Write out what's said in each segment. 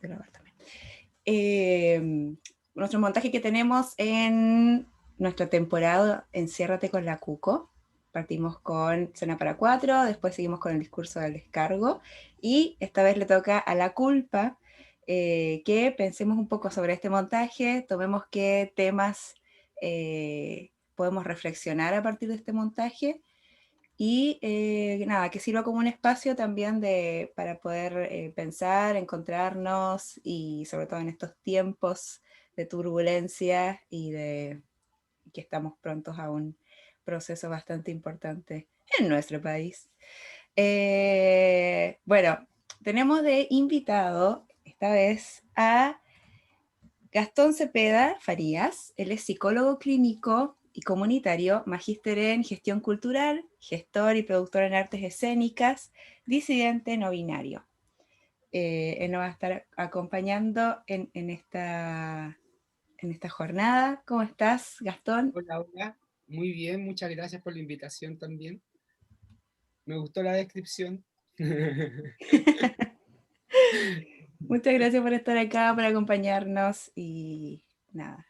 grabar también. Nuestro montaje que tenemos en nuestra temporada Enciérrate con la Cuco. Partimos con Cena para Cuatro, después seguimos con el discurso del descargo, y esta vez le toca a La Culpa, que pensemos un poco sobre este montaje, tomemos qué temas podemos reflexionar a partir de este montaje, y nada, que sirva como un espacio también para poder pensar, encontrarnos, y sobre todo en estos tiempos de turbulencia y de que estamos prontos a un proceso bastante importante en nuestro país. Bueno, tenemos de invitado esta vez a Gastón Cepeda Farías. Él es psicólogo clínico y comunitario, magíster en gestión cultural, gestor y productor en artes escénicas, disidente no binario. Él nos va a estar acompañando en esta jornada. ¿Cómo estás, Gastón? Hola, hola. Muy bien, muchas gracias por la invitación también. Me gustó la descripción. Muchas gracias por estar acá, por acompañarnos, y nada,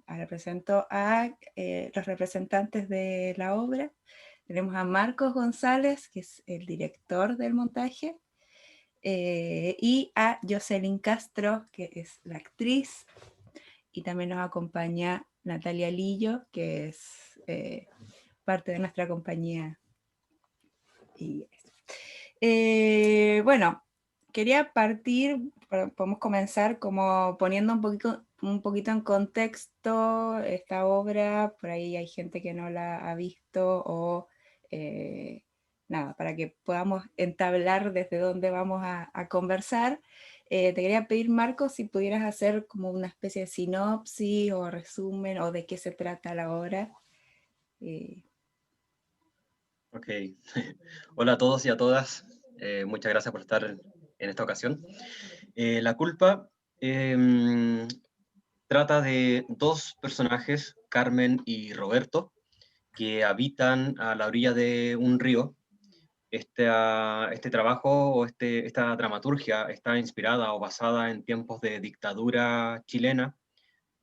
ahora presento a los representantes de la obra. Tenemos a Marcos González, que es el director del montaje, y a Jocelyn Castro, que es la actriz, y también nos acompaña Natalia Lillo, que es parte de nuestra compañía. Y bueno, quería partir, podemos comenzar como poniendo un poquito en contexto esta obra. Por ahí hay gente que no la ha visto, o nada, para que podamos entablar desde dónde vamos a conversar. Te quería pedir, Marcos, si pudieras hacer como una especie de sinopsis o resumen, o de qué se trata la obra. Eh, Ok, hola a todos y a todas. Muchas gracias por estar en esta ocasión. La culpa trata de dos personajes, Carmen y Roberto, que habitan a la orilla de un río. Este trabajo o esta dramaturgia está inspirada o basada en tiempos de dictadura chilena,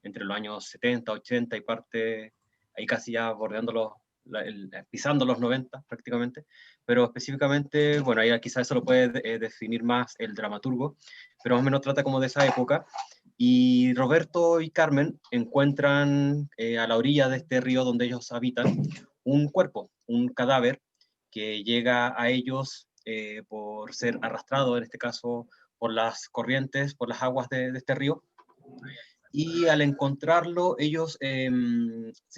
entre los años 70, 80 y parte, ahí casi ya bordeando pisando los 90 prácticamente, pero específicamente, bueno, ahí quizás eso lo puede definir más el dramaturgo, pero más o menos trata como de esa época. Y Roberto y Carmen encuentran a la orilla de este río donde ellos habitan un cuerpo, un cadáver que llega a ellos por ser arrastrado, en este caso, por las corrientes, por las aguas de este río, y al encontrarlo, ellos se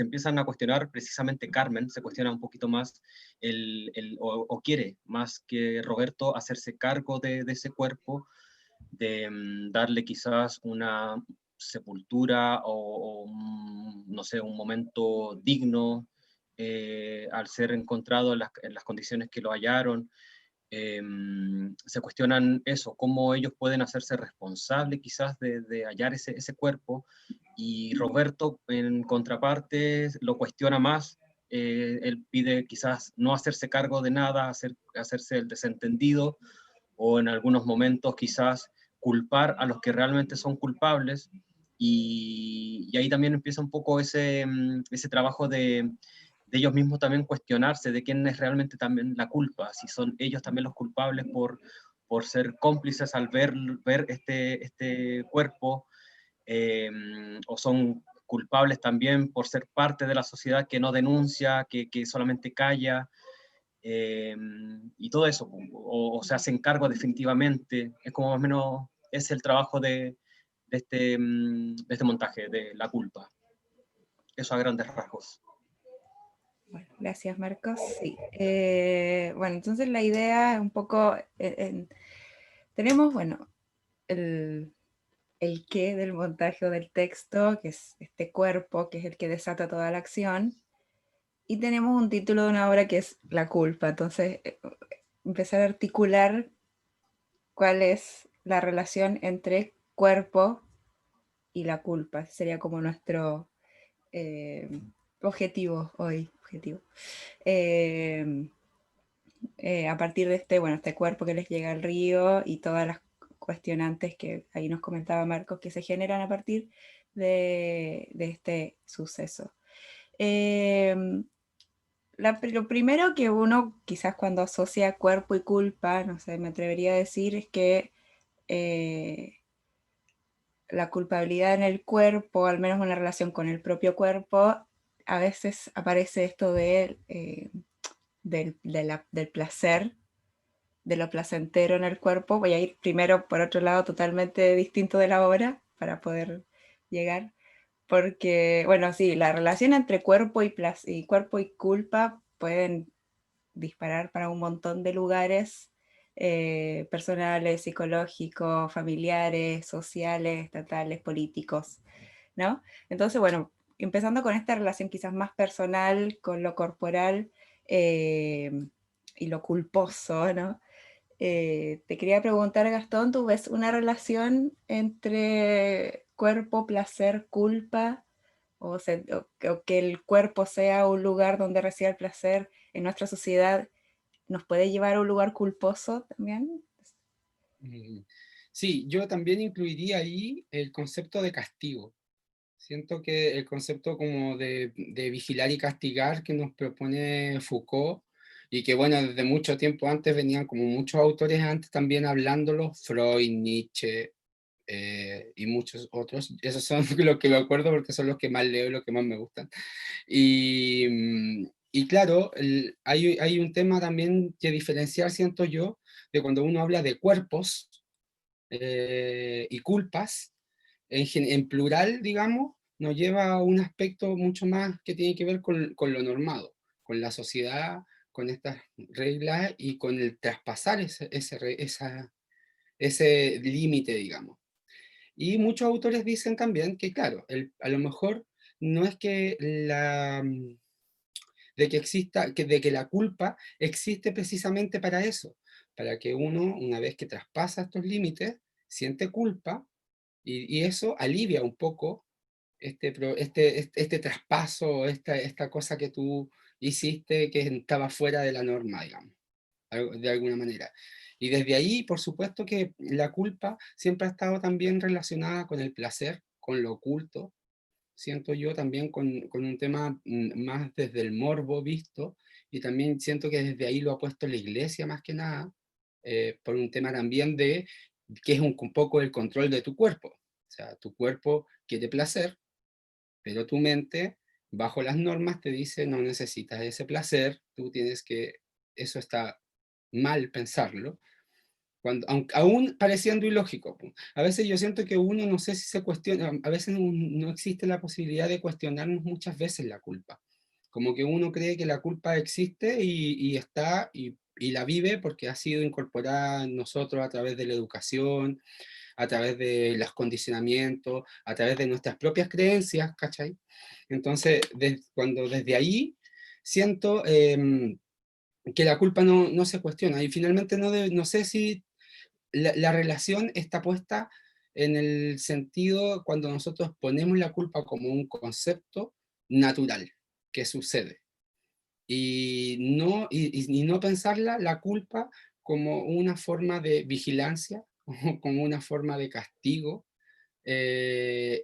empiezan a cuestionar, precisamente Carmen se cuestiona un poquito más, o quiere más que Roberto hacerse cargo de ese cuerpo, de darle quizás una sepultura no sé, un momento digno al ser encontrado en las condiciones que lo hallaron. Se cuestionan eso, cómo ellos pueden hacerse responsables quizás de hallar ese cuerpo, y Roberto en contraparte lo cuestiona más. Él pide quizás no hacerse cargo de nada, hacerse el desentendido, o en algunos momentos quizás culpar a los que realmente son culpables, y ahí también empieza un poco ese trabajo de ellos mismos también cuestionarse de quién es realmente también la culpa, si son ellos también los culpables por ser cómplices al ver este cuerpo, eh, o son culpables también por ser parte de la sociedad que no denuncia, que solamente calla, y todo eso, o se hacen cargo definitivamente. Es como más o menos es el trabajo de este montaje, de la culpa. Eso a grandes rasgos. Bueno, gracias, Marcos. Sí. Bueno, entonces la idea es un poco, tenemos, bueno, el, el qué del montaje o del texto, que es este cuerpo, que es el que desata toda la acción, y tenemos un título de una obra que es La culpa. Entonces, empezar a articular cuál es la relación entre cuerpo y la culpa. Sería como nuestro eh, objetivo hoy. Eh, a partir de este cuerpo que les llega al río, y todas las cuestionantes que ahí nos comentaba Marcos que se generan a partir de este suceso. Lo primero que uno quizás cuando asocia cuerpo y culpa, no sé, me atrevería a decir es que la culpabilidad en el cuerpo, al menos una relación con el propio cuerpo, a veces aparece esto del placer, de lo placentero en el cuerpo. Voy a ir primero por otro lado totalmente distinto de la obra para poder llegar. Porque, bueno, sí, la relación entre cuerpo y culpa pueden disparar para un montón de lugares personales, psicológicos, familiares, sociales, estatales, políticos, ¿no? Entonces, bueno, empezando con esta relación quizás más personal, con lo corporal y lo culposo, ¿no? Te quería preguntar, Gastón, ¿tú ves una relación entre cuerpo, placer, culpa? O que el cuerpo sea un lugar donde reciba el placer en nuestra sociedad, ¿nos puede llevar a un lugar culposo también? Mm, Sí, yo también incluiría ahí el concepto de castigo. Siento que el concepto como de vigilar y castigar que nos propone Foucault, y que bueno, desde mucho tiempo antes venían como muchos autores antes también hablándolo, Freud, Nietzsche y muchos otros. Esos son los que me acuerdo porque son los que más leo y los que más me gustan. Y claro, hay un tema también que diferenciar, siento yo, de cuando uno habla de cuerpos y culpas, en plural, digamos, nos lleva a un aspecto mucho más que tiene que ver con lo normado, con la sociedad, con estas reglas y con el traspasar ese límite, digamos. Y muchos autores dicen también que, claro, a lo mejor no es que de que exista, de que la culpa existe precisamente para eso, para que uno, una vez que traspasa estos límites, siente culpa y eso alivia un poco este traspaso, esta cosa que tú hiciste que estaba fuera de la norma, digamos, de alguna manera. Y desde ahí, por supuesto que la culpa siempre ha estado también relacionada con el placer, con lo oculto, siento yo también con un tema más desde el morbo visto, y también siento que desde ahí lo ha puesto la iglesia más que nada, por un tema también de que es un poco el control de tu cuerpo. O sea, tu cuerpo quiere placer, pero tu mente, bajo las normas, te dice no necesitas ese placer, tú tienes que, eso está mal pensarlo, aún pareciendo ilógico. A veces yo siento que uno no sé si se cuestiona, a veces no existe la posibilidad de cuestionarnos muchas veces la culpa. Como que uno cree que la culpa existe y está y la vive porque ha sido incorporada en nosotros a través de la educación, a través de los condicionamientos, a través de nuestras propias creencias, ¿cachai? Entonces, cuando desde ahí siento que la culpa no se cuestiona y finalmente no sé si la relación está puesta en el sentido cuando nosotros ponemos la culpa como un concepto natural que sucede y no pensarla, la culpa, como una forma de vigilancia, como una forma de castigo,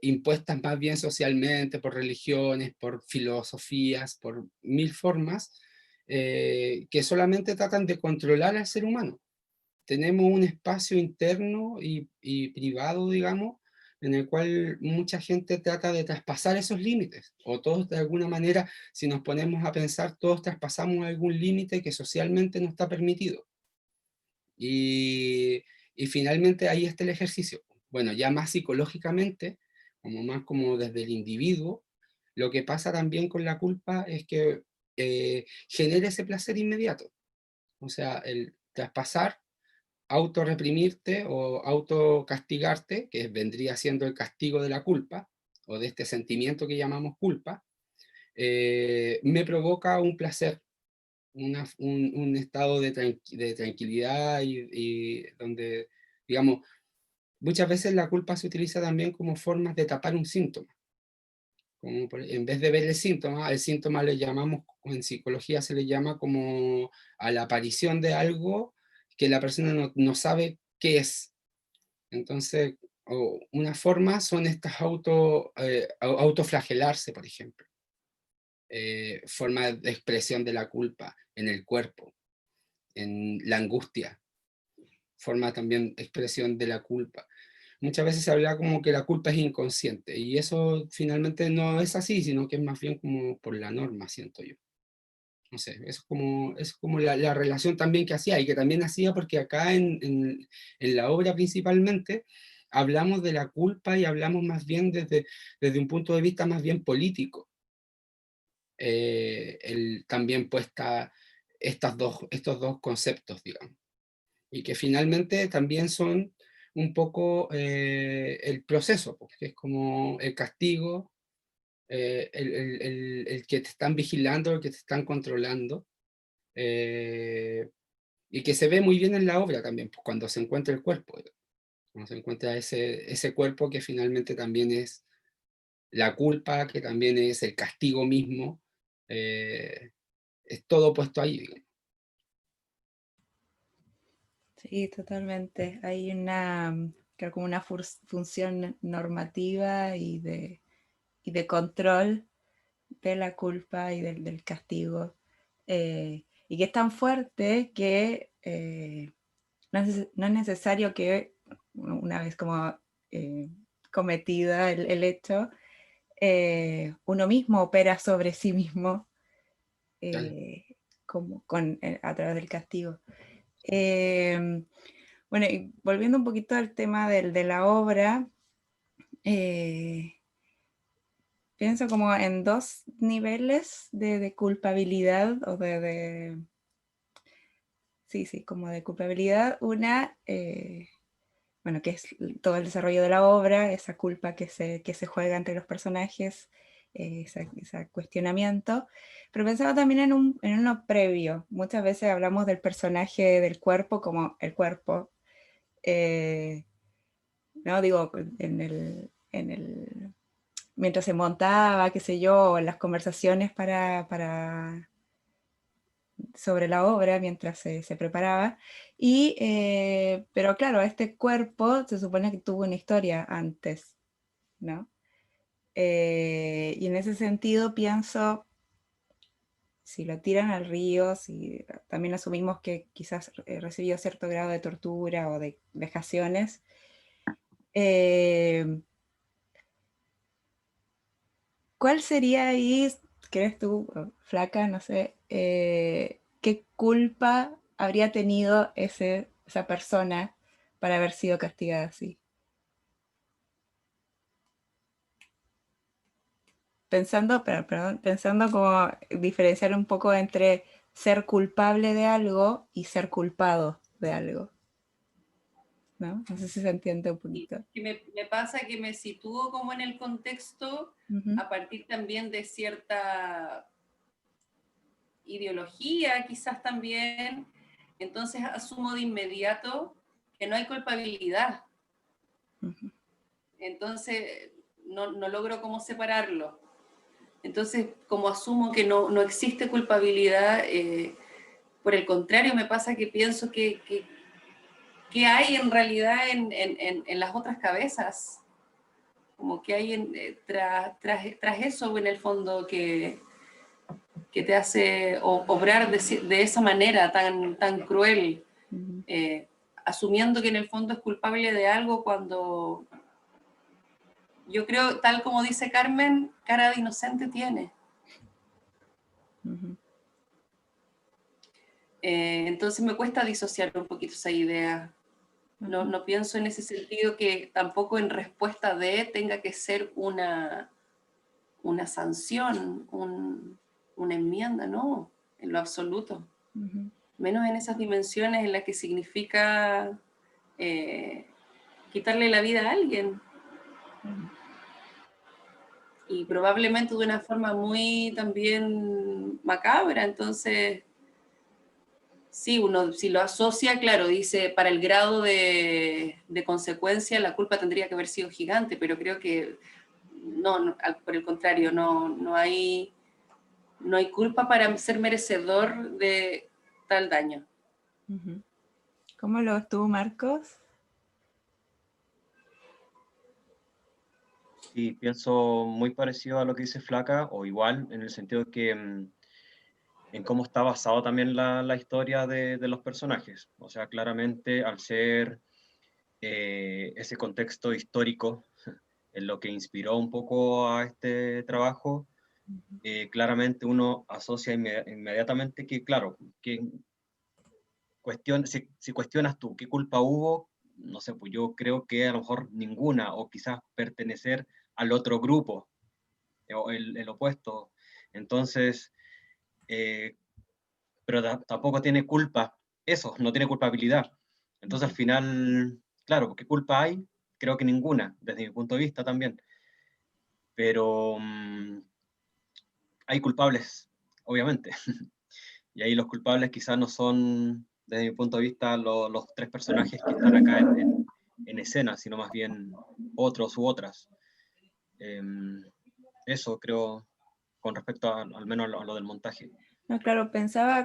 impuestas más bien socialmente por religiones, por filosofías, por mil formas, que solamente tratan de controlar al ser humano. Tenemos un espacio interno y privado, digamos, en el cual mucha gente trata de traspasar esos límites, o todos de alguna manera, si nos ponemos a pensar, todos traspasamos algún límite que socialmente no está permitido. Y, y finalmente ahí está el ejercicio. Bueno, ya más psicológicamente, como más como desde el individuo, lo que pasa también con la culpa es que genera ese placer inmediato. O sea, el traspasar, autorreprimirte o autocastigarte, que vendría siendo el castigo de la culpa, o de este sentimiento que llamamos culpa, me provoca un placer, un estado de tranquilidad y donde, digamos, muchas veces la culpa se utiliza también como formas de tapar un síntoma. Como en vez de ver el síntoma le llamamos, en psicología se le llama como a la aparición de algo que la persona no sabe qué es. Entonces, una forma son estas autoflagelarse, por ejemplo. Forma de expresión de la culpa en el cuerpo, en la angustia, forma también expresión de la culpa. Muchas veces se habla como que la culpa es inconsciente, y eso finalmente no es así, sino que es más bien como por la norma, siento yo. No sé, es como la relación también que hacía, y que también hacía porque acá en la obra principalmente hablamos de la culpa y hablamos más bien desde un punto de vista más bien político. También puesta estos dos conceptos, digamos, y que finalmente también son un poco el proceso, porque es como el castigo, el que te están vigilando, el que te están controlando, eh, y que se ve muy bien en la obra también, pues, cuando se encuentra el cuerpo, cuando se encuentra ese cuerpo que finalmente también es la culpa, que también es el castigo mismo, es todo puesto ahí, digamos. Sí, totalmente. Hay una, creo como una función normativa y de control de la culpa y del castigo. Y que es tan fuerte que no es necesario que una vez como cometida el hecho, uno mismo opera sobre sí mismo Claro. como a través del castigo. Bueno, y volviendo un poquito al tema de la obra, eh, pienso como en dos niveles de culpabilidad o sí, sí, como de culpabilidad. Una, bueno, que es todo el desarrollo de la obra, esa culpa que se juega entre los personajes, ese cuestionamiento. Pero pensaba también en uno previo. Muchas veces hablamos del personaje del cuerpo como el cuerpo. ¿No? Digo, mientras se montaba, qué sé yo, en las conversaciones sobre la obra, mientras se preparaba. Pero claro, este cuerpo se supone que tuvo una historia antes, ¿no? Y en ese sentido pienso, si lo tiran al río, si también asumimos que quizás recibió cierto grado de tortura o de vejaciones, eh, ¿cuál sería ahí, crees tú, flaca, no sé, qué culpa habría tenido esa persona para haber sido castigada así? Perdón, pensando como diferenciar un poco entre ser culpable de algo y ser culpado de algo, ¿no? No sé si se entiende un Y poquito. que me pasa que me sitúo como en el contexto Ujú, a partir también de cierta ideología, quizás también, entonces asumo de inmediato que no hay culpabilidad, ujú, entonces no logro cómo separarlo. Entonces, como asumo que no existe culpabilidad, por el contrario, me pasa que pienso que hay en realidad en las otras cabezas, como que hay tras eso en el fondo que te hace obrar de esa manera tan cruel, ujú, asumiendo que en el fondo es culpable de algo cuando yo creo, tal como dice Carmen, cara de inocente tiene. ujú, Entonces me cuesta disociar un poquito esa idea. ujú, No pienso en ese sentido que tampoco en respuesta de tenga que ser una sanción, una enmienda, no, en lo absoluto. ujú, Menos en esas dimensiones en las que significa eh, quitarle la vida a alguien. ujú. Y probablemente de una forma muy también macabra. Entonces, sí, uno si lo asocia, claro, dice, para el grado de consecuencia la culpa tendría que haber sido gigante, pero creo que por el contrario, no hay culpa para ser merecedor de tal daño. Ujú. ¿Cómo lo ves tú, Marcos? Sí, pienso muy parecido a lo que dice Flaca, o igual, en el sentido de que en cómo está basado también la historia de los personajes. O sea, claramente al ser ese contexto histórico en lo que inspiró un poco a este trabajo, claramente uno asocia inmediatamente que, claro, que si cuestionas tú qué culpa hubo, no sé, pues yo creo que a lo mejor ninguna, o quizás pertenecer al otro grupo, o el opuesto. Entonces, eh, pero tampoco tiene culpa, eso, no tiene culpabilidad. Entonces al final, claro, ¿qué culpa hay? Creo que ninguna, desde mi punto de vista también. Pero hay culpables, obviamente. Y ahí los culpables quizás no son, desde mi punto de vista, los tres personajes que están acá en escena, sino más bien otros u otras. Eso creo con respecto al menos a lo del montaje. No, claro, pensaba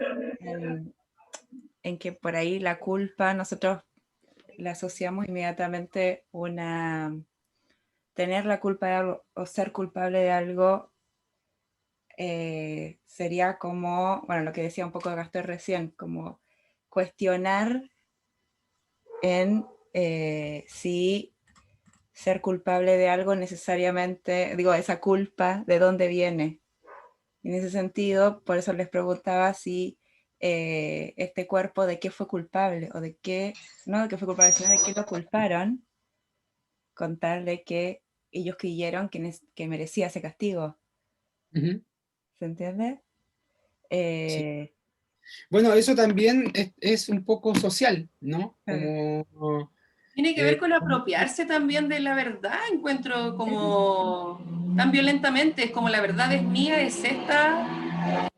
en que por ahí la culpa nosotros la asociamos inmediatamente tener la culpa de algo o ser culpable de algo sería como, bueno, lo que decía un poco Gastón recién, como cuestionar en si ser culpable de algo necesariamente, digo, esa culpa, ¿de dónde viene? En ese sentido, por eso les preguntaba si este cuerpo de qué fue culpable, o de qué, no de qué fue culpable, sino de qué lo culparon, con tal de que ellos creyeron que merecía ese castigo. Ujú. ¿Se entiende? Sí. Eh, Bueno, eso también es un poco social, ¿no? claro. Como, Tiene que ver eh, con apropiarse también de la verdad, encuentro como tan violentamente, es como la verdad es mía, es esta, a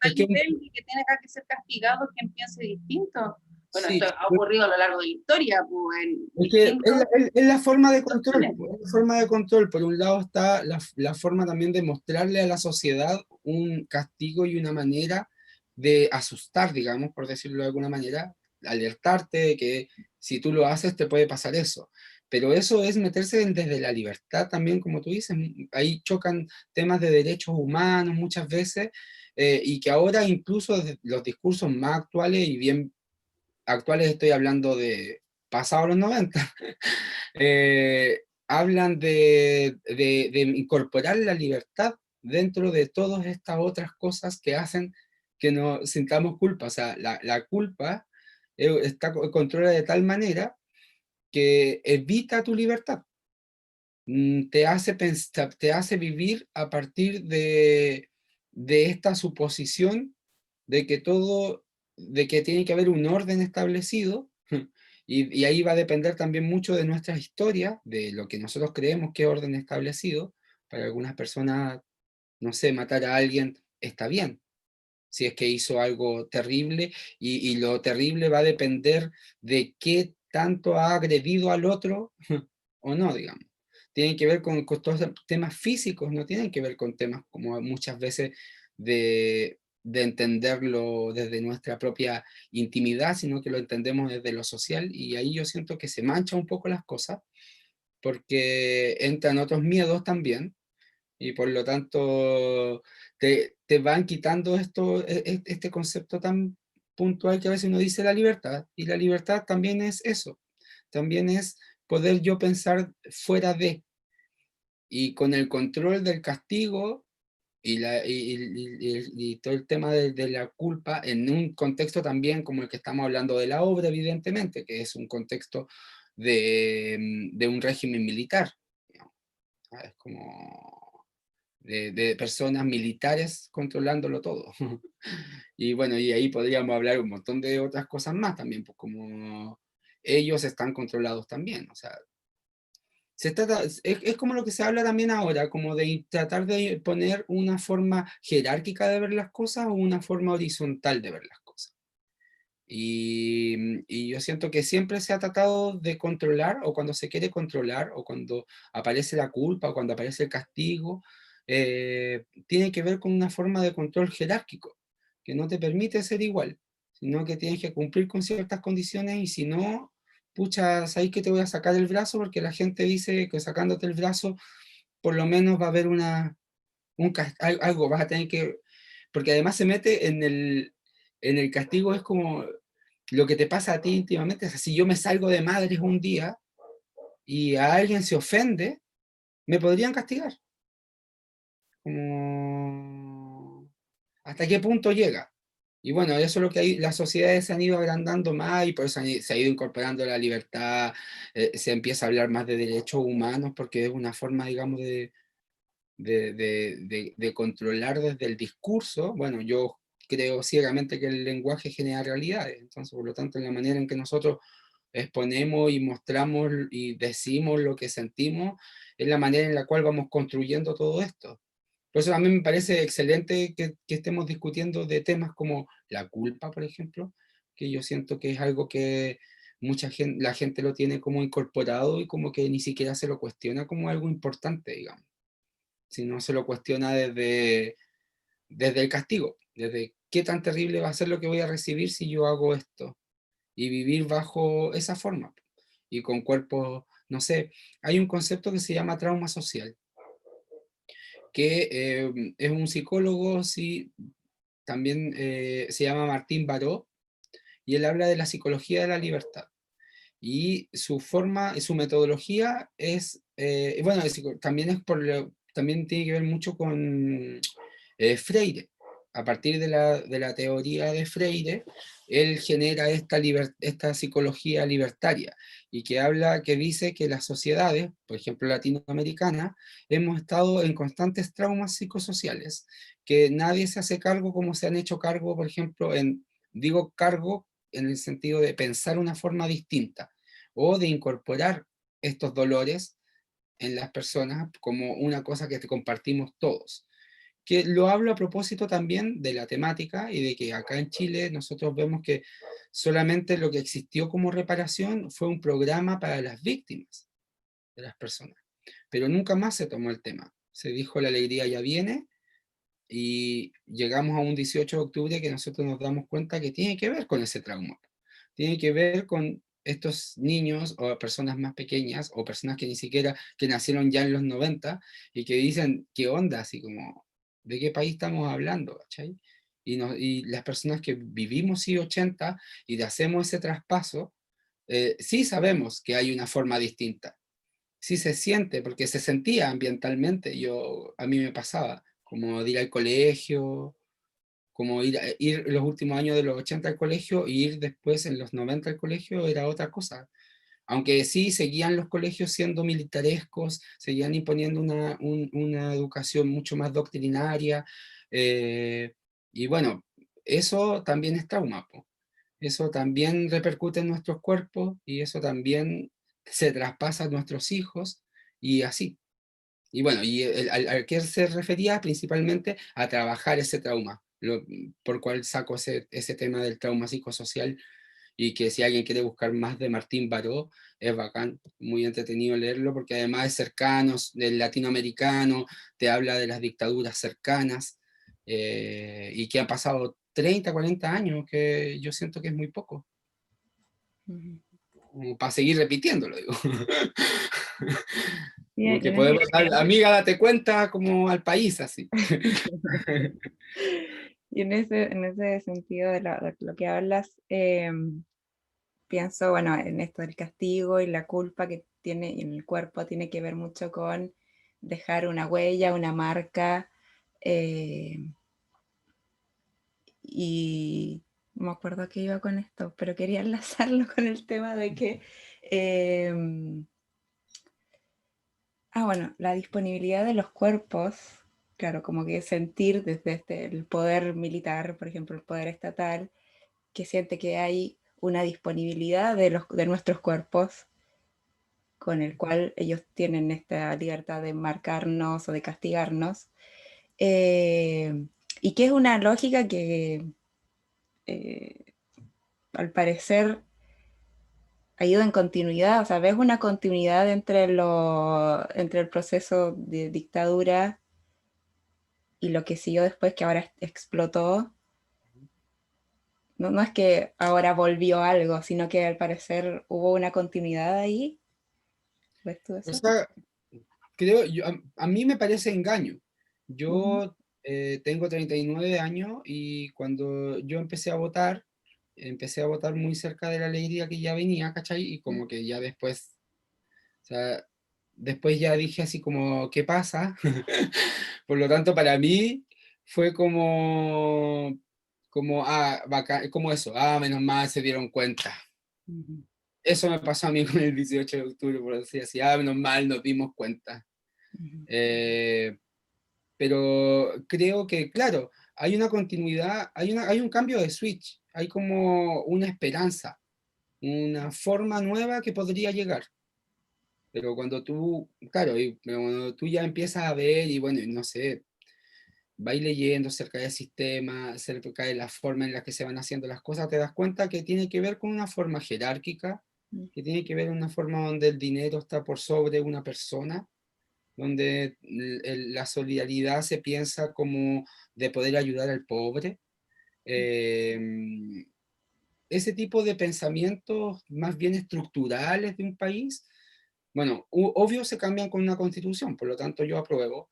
tal es que nivel de que tiene que ser castigado quien piense distinto. Bueno, sí, esto ha ocurrido a lo largo de la historia, pues, en es que distintos es la forma de control, situaciones. pues, es la forma de control. Por un lado está la forma también de mostrarle a la sociedad un castigo y una manera de asustar, digamos, por decirlo de alguna manera, alertarte de que si tú lo haces te puede pasar eso. Pero eso es meterse desde la libertad también, como tú dices, ahí chocan temas de derechos humanos muchas veces, y que ahora incluso los discursos más actuales, y bien actuales estoy hablando de pasados los 90, hablan de incorporar la libertad dentro de todas estas otras cosas que hacen que nos sintamos culpa. O sea, la culpa está controlada de tal manera que evita tu libertad. Te hace pensar, te hace vivir a partir de esta suposición de que todo, de que tiene que haber un orden establecido, y ahí va a depender también mucho de nuestra historia, de lo que nosotros creemos que es orden establecido. Para algunas personas, no sé, matar a alguien está bien, si es que hizo algo terrible, y lo terrible va a depender de qué tanto ha agredido al otro o no, digamos. Tienen que ver con todos los temas físicos, no tienen que ver con temas como muchas veces de entenderlo desde nuestra propia intimidad, sino que lo entendemos desde lo social, y ahí yo siento que se mancha un poco las cosas, porque entran otros miedos también, y por lo tanto te van quitando este concepto tan puntual que a veces uno dice la libertad, y la libertad también es eso, también es poder yo pensar fuera de, y con el control del castigo y todo el tema de la culpa en un contexto también como el que estamos hablando de la obra, evidentemente, que es un contexto de un régimen militar, ¿no? Es como de personas militares controlándolo todo. Y bueno, y ahí podríamos hablar un montón de otras cosas más también, pues como ellos están controlados también. O sea, se trata, es como lo que se habla también ahora, como de tratar de poner una forma jerárquica de ver las cosas o una forma horizontal de ver las cosas. Y yo siento que siempre se ha tratado de controlar, o cuando se quiere controlar, o cuando aparece la culpa, o cuando aparece el castigo, tiene que ver con una forma de control jerárquico, que no te permite ser igual, sino que tienes que cumplir con ciertas condiciones, y si no, pucha, ¿sabes que te voy a sacar el brazo? Porque la gente dice que sacándote el brazo, por lo menos va a haber algo, vas a tener que, porque además se mete en el castigo, es como lo que te pasa a ti íntimamente. O sea, si yo me salgo de madres un día y a alguien se ofende, me podrían castigar. Como, ¿hasta qué punto llega? Y bueno, eso es lo que las sociedades se han ido agrandando más y por eso se ha ido incorporando la libertad, se empieza a hablar más de derechos humanos porque es una forma, digamos, de controlar desde el discurso. Bueno, yo creo ciegamente que el lenguaje genera realidades, entonces por lo tanto en la manera en que nosotros exponemos y mostramos y decimos lo que sentimos, es la manera en la cual vamos construyendo todo esto. Por eso a mí me parece excelente que estemos discutiendo de temas como la culpa, por ejemplo, que yo siento que es algo que la gente lo tiene como incorporado y como que ni siquiera se lo cuestiona como algo importante, digamos, sino se lo cuestiona desde el castigo, desde qué tan terrible va a ser lo que voy a recibir si yo hago esto, y vivir bajo esa forma, y con cuerpos, no sé, hay un concepto que se llama trauma social, que es un psicólogo, sí, también se llama Martín Baró, y él habla de la psicología de la libertad. Y su forma, su metodología es, bueno, también, también tiene que ver mucho con Freire. A partir de la teoría de Freire, él genera esta psicología libertaria y que dice que las sociedades, por ejemplo latinoamericanas, hemos estado en constantes traumas psicosociales, que nadie se hace cargo como se han hecho cargo, por ejemplo, digo cargo en el sentido de pensar una forma distinta o de incorporar estos dolores en las personas como una cosa que compartimos todos. Que lo hablo a propósito también de la temática y de que acá en Chile nosotros vemos que solamente lo que existió como reparación fue un programa para las víctimas de las personas, pero nunca más se tomó el tema. Se dijo la alegría ya viene y llegamos a un 18 de octubre que nosotros nos damos cuenta que tiene que ver con ese trauma, tiene que ver con estos niños o personas más pequeñas o personas que ni siquiera, que nacieron ya en los 90 y que dicen, ¿qué onda? Así como, ¿de qué país estamos hablando? ¿Cachai? Y las personas que vivimos sí 80 y hacemos ese traspaso, sí sabemos que hay una forma distinta, sí se siente, porque se sentía ambientalmente, a mí me pasaba, como de ir al colegio, como ir los últimos años de los 80 al colegio y ir después en los 90 al colegio era otra cosa. Aunque sí seguían los colegios siendo militarescos, seguían imponiendo una educación mucho más doctrinaria, eh, y bueno, eso también es trauma, po. Eso también repercute en nuestros cuerpos y eso también se traspasa a nuestros hijos y así. Y bueno, y al que se refería principalmente a trabajar ese trauma, por cual saco ese tema del trauma psicosocial, y que si alguien quiere buscar más de Martín Baró, es bacán, muy entretenido leerlo, porque además es cercano, del latinoamericano, te habla de las dictaduras cercanas, y que han pasado 30 40 años, que yo siento que es muy poco, Ujú. como para seguir repitiéndolo, digo. Y Como que en ese, podemos dar, amiga, date cuenta, como al país, así. y en ese sentido de lo que hablas, pienso, bueno, en esto del castigo y la culpa que tiene en el cuerpo tiene que ver mucho con dejar una huella, una marca, eh, y no me acuerdo a qué iba con esto, pero quería enlazarlo con el tema de que, bueno, la disponibilidad de los cuerpos, claro, como que sentir desde el poder militar, por ejemplo, el poder estatal, que siente que hay una disponibilidad de nuestros cuerpos con el cual ellos tienen esta libertad de marcarnos o de castigarnos, y que es una lógica que eh, al parecer ha ido en continuidad, o sea, ves una continuidad entre el proceso de dictadura y lo que siguió después, que ahora explotó, No, no es que ahora volvió algo, sino que al parecer hubo una continuidad ahí. ¿Ves tú O eso? sea, creo, a mí me parece engaño. Ujú, Yo tengo 39 años y cuando yo empecé a votar muy cerca de la alegría que ya venía, ¿cachai? Y como que ya después, o sea, después ya dije así como, ¿qué pasa? Por lo tanto, para mí fue como eso, menos mal se dieron cuenta. ujú, Eso me pasó a mí con el 18 de octubre, por decir así, menos mal nos dimos cuenta. ujú, Eh, pero creo que, claro, hay una continuidad, hay un cambio de switch, hay como una esperanza, una forma nueva que podría llegar. Pero cuando tú, claro, pero cuando tú ya empiezas a ver y bueno, y no sé, vais leyendo acerca del sistema, acerca de la forma en la que se van haciendo las cosas, te das cuenta que tiene que ver con una forma jerárquica, que tiene que ver con una forma donde el dinero está por sobre una persona, donde la solidaridad se piensa como de poder ayudar al pobre. Eh, Ese tipo de pensamientos más bien estructurales de un país, bueno, obvio se cambian con una constitución, por lo tanto yo apruebo,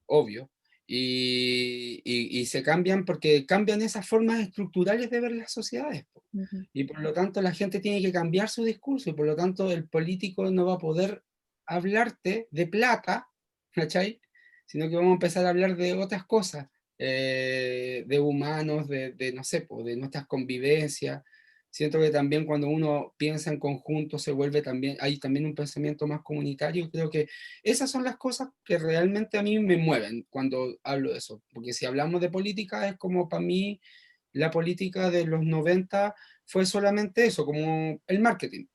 obvio, y se cambian porque cambian esas formas estructurales de ver las sociedades, po. ujú, Y por lo tanto la gente tiene que cambiar su discurso y por lo tanto el político no va a poder hablarte de plata, ¿cachai? Sino que vamos a empezar a hablar de otras cosas, de humanos, no sé, po, de nuestras convivencias. Siento que también cuando uno piensa en conjunto se vuelve también, hay también un pensamiento más comunitario. Creo que esas son las cosas que realmente a mí me mueven cuando hablo de eso. Porque si hablamos de política, es como para mí la política de los 90 fue solamente eso, como el marketing.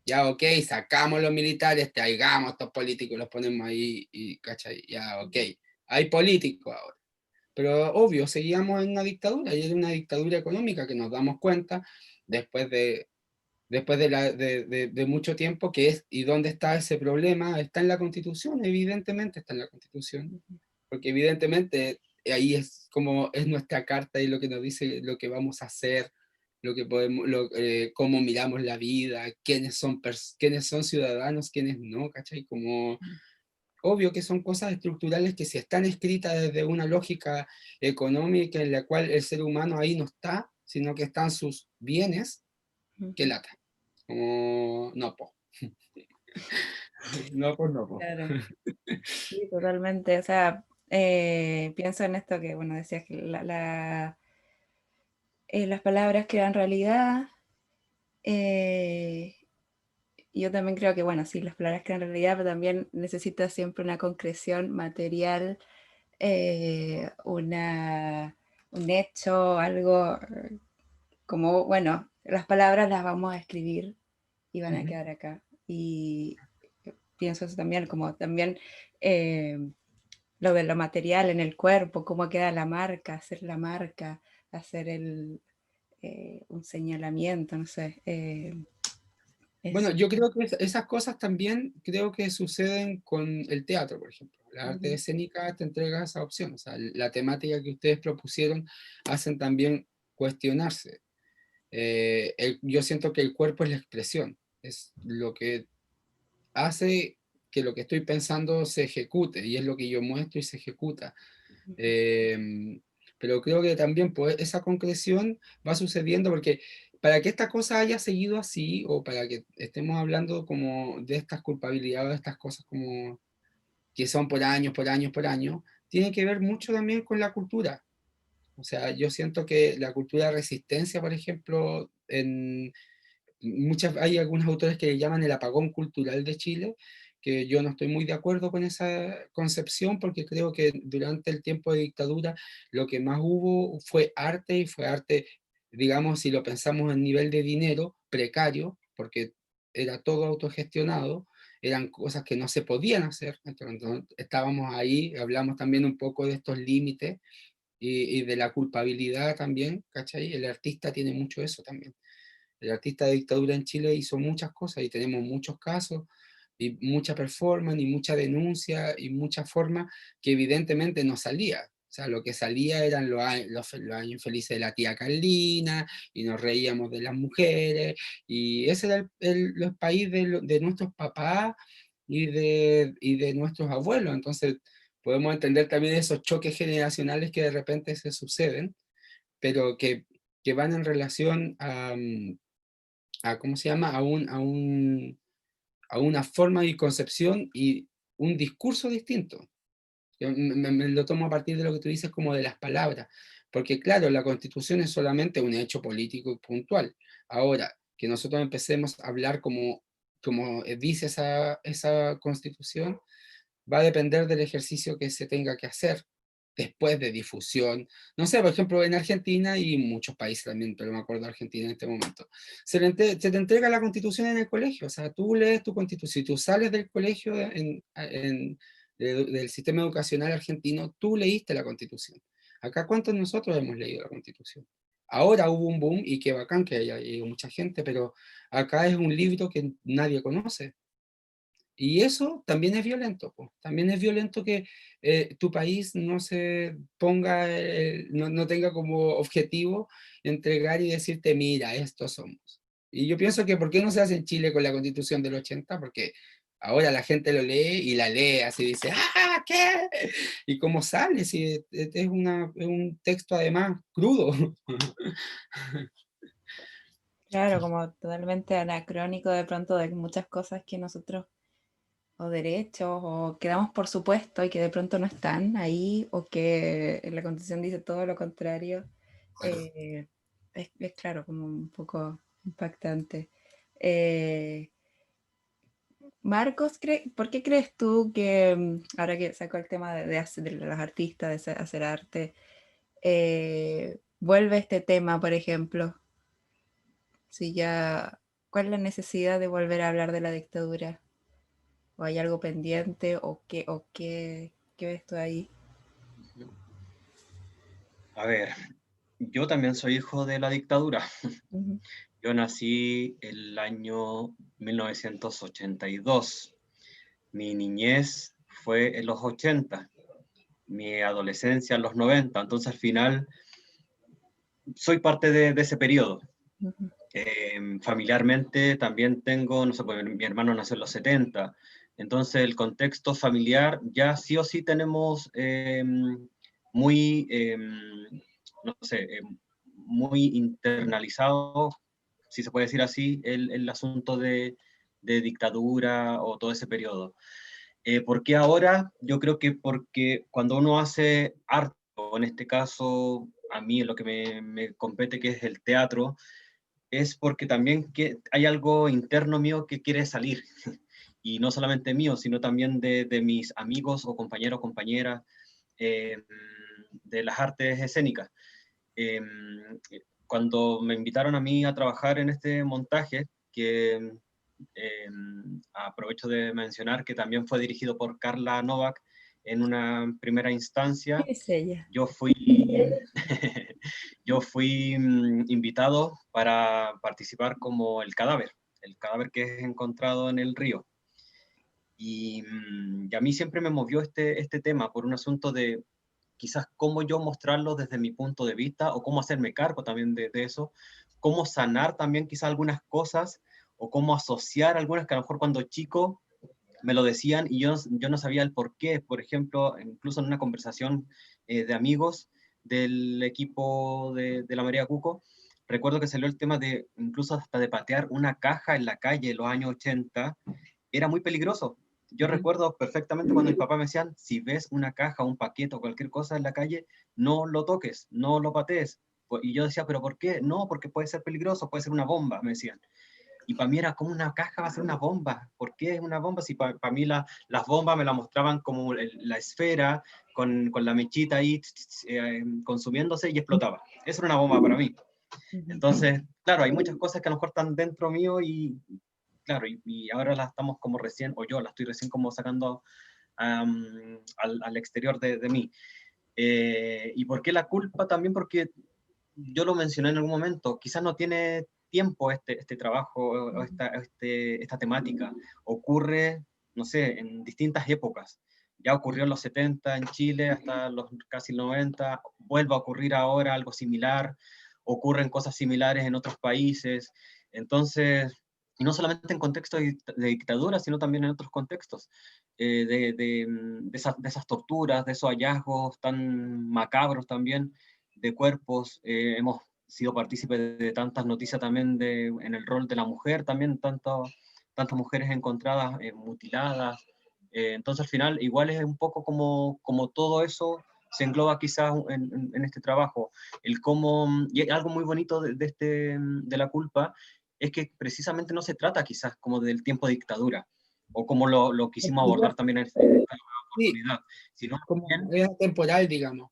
Ya, ok, sacamos los militares, traigamos a estos políticos, los ponemos ahí y, ¿cachai? Ya, ok, hay políticos ahora. Pero obvio, seguíamos en una dictadura y era una dictadura económica que nos damos cuenta después de mucho tiempo que es, ¿y dónde está ese problema? Está en la Constitución, evidentemente está en la Constitución, porque evidentemente ahí es como es nuestra carta y lo que nos dice lo que vamos a hacer, lo que podemos, cómo miramos la vida, quiénes son ciudadanos, quiénes no, ¿cachai? Como obvio que son cosas estructurales que si están escritas desde una lógica económica en la cual el ser humano ahí no está, sino que están sus bienes, que ujú. lata. Como, no, po. No, pues no, po. Claro, sí, totalmente. O sea, pienso en esto que, bueno, decías que las palabras crean realidad. eh, yo también creo que, bueno, sí, las palabras crean realidad, pero también necesita siempre una concreción material, un hecho, algo como, bueno, las palabras las vamos a escribir y van a Ujú. quedar acá. Y pienso eso también, como también eh, lo de lo material en el cuerpo, cómo queda la marca, hacer un señalamiento, no sé. Bueno, Eso. yo creo que esas cosas también creo que suceden con el teatro, por ejemplo. La arte Ujú, escénica te entrega esa opción. O sea, la temática que ustedes propusieron hacen también cuestionarse. Yo siento que el cuerpo es la expresión, es lo que hace que lo que estoy pensando se ejecute y es lo que yo muestro y se ejecuta. ujú, Eh, pero creo que también pues, esa concreción va sucediendo porque para que esta cosa haya seguido así o para que estemos hablando como de estas culpabilidades, de estas cosas como que son por años, por años, por años, tiene que ver mucho también con la cultura. O sea, yo siento que la cultura de resistencia, por ejemplo, hay algunos autores que le llaman el apagón cultural de Chile, que yo no estoy muy de acuerdo con esa concepción porque creo que durante el tiempo de dictadura lo que más hubo fue arte y fue arte, digamos, si lo pensamos en nivel de dinero, precario, porque era todo autogestionado, eran cosas que no se podían hacer, entonces estábamos ahí, hablamos también un poco de estos límites y de la culpabilidad también, ¿cachai? El artista tiene mucho eso también. El artista de dictadura en Chile hizo muchas cosas y tenemos muchos casos y mucha performance y mucha denuncia y mucha forma que evidentemente no salía. O sea, lo que salía eran los años infelices de la tía Carlina, y nos reíamos de las mujeres, y ese era el país de nuestros papás y de nuestros abuelos. Entonces, podemos entender también esos choques generacionales que de repente se suceden, pero que van en relación a ¿cómo se llama? A una forma y concepción y un discurso distinto. Yo me lo tomo a partir de lo que tú dices como de las palabras, porque claro, la Constitución es solamente un hecho político y puntual. Ahora, que nosotros empecemos a hablar como dice esa Constitución, va a depender del ejercicio que se tenga que hacer después de difusión. No sé, por ejemplo, en Argentina y muchos países también, pero me acuerdo de Argentina en este momento, se te entrega la Constitución en el colegio. O sea, tú lees tu Constitución, si tú sales del colegio del sistema educacional argentino, tú leíste la Constitución. Acá, ¿cuántos de nosotros hemos leído la Constitución? Ahora hubo un boom y qué bacán que haya ido mucha gente, pero acá es un libro que nadie conoce. Y eso también es violento, po. También es violento que tu país no se ponga, no tenga como objetivo entregar y decirte, mira, estos somos. Y yo pienso que ¿por qué no se hace en Chile con la Constitución del 80? Porque ahora la gente lo lee y la lee así, dice, ¡ah, qué! ¿Y cómo sale? Si es un texto además crudo. Claro, como totalmente anacrónico de pronto de muchas cosas que nosotros, o derechos, o que damos por supuesto y que de pronto no están ahí, o que en la Constitución dice todo lo contrario. eh, es claro, como un poco impactante. Eh, Marcos, ¿por qué crees tú que, ahora que sacó el tema de los artistas, de hacer arte, vuelve este tema, por ejemplo? Si ya, ¿cuál es la necesidad de volver a hablar de la dictadura? ¿O hay algo pendiente? ¿Qué ves tú ahí? A ver, yo también soy hijo de la dictadura. Ujú, Yo nací el año 1982. Mi niñez fue en los 80, mi adolescencia en los 90. Entonces al final soy parte de ese periodo. ujú. Familiarmente también tengo, no sé, pues, mi hermano nació en los 70. Entonces el contexto familiar ya sí o sí tenemos muy, no sé, muy internalizado, si se puede decir así, el asunto de dictadura o todo ese periodo. ¿Por qué ahora? Yo creo que porque cuando uno hace arte, o en este caso a mí en lo que me compete, que es el teatro, es porque también hay algo interno mío que quiere salir. Y no solamente mío, sino también de mis amigos o compañeros o compañeras eh, de las artes escénicas. Eh, Cuando me invitaron a mí a trabajar en este montaje, que eh, aprovecho de mencionar que también fue dirigido por Carla Novak en una primera ¿Quién instancia, es ella? yo fui, yo fui invitado para participar como el cadáver que es encontrado en el río. Y a mí siempre me movió este tema por un asunto de quizás cómo yo mostrarlo desde mi punto de vista o cómo hacerme cargo también de eso, cómo sanar también quizás algunas cosas o cómo asociar algunas que a lo mejor cuando chico me lo decían y yo no sabía el por qué. Por ejemplo, incluso en una conversación de amigos del equipo de la María Cuco, recuerdo que salió el tema de incluso hasta de patear una caja en la calle en los años 80, era muy peligroso. Yo recuerdo perfectamente cuando mis papás me decían, si ves una caja, un paquete o cualquier cosa en la calle, no lo toques, no lo patees. Y yo decía, ¿pero por qué? No, porque puede ser peligroso, puede ser una bomba, me decían. Y para mí era como una caja va a ser una bomba. ¿Por qué es una bomba? Si para mí las bombas me la mostraban como la esfera con la mechita ahí consumiéndose y explotaba. Eso era una bomba para mí. Ujú. Entonces, claro, hay muchas cosas que a lo mejor están dentro mío y claro, y ahora las estamos como recién, o yo la estoy recién como sacando al exterior de mí. ¿Y por qué la culpa? También porque yo lo mencioné en algún momento, quizás no tiene tiempo este trabajo o esta temática. Ocurre, no sé, en distintas épocas. ya ocurrió en los 70 en Chile, hasta los casi 90, vuelve a ocurrir ahora algo similar, ocurren cosas similares en otros países, entonces, y no solamente en contextos de dictadura, sino también en otros contextos, de esas torturas, de esos hallazgos tan macabros también, de cuerpos, hemos sido partícipes de tantas noticias también en el rol de la mujer, también tantas mujeres encontradas mutiladas, entonces al final igual es un poco como todo eso se engloba quizás en este trabajo, el cómo, y algo muy bonito de la culpa, es que precisamente no se trata quizás como del tiempo de dictadura, o como lo quisimos abordar también en esta Sí, oportunidad, sino como bien, es temporal, digamos,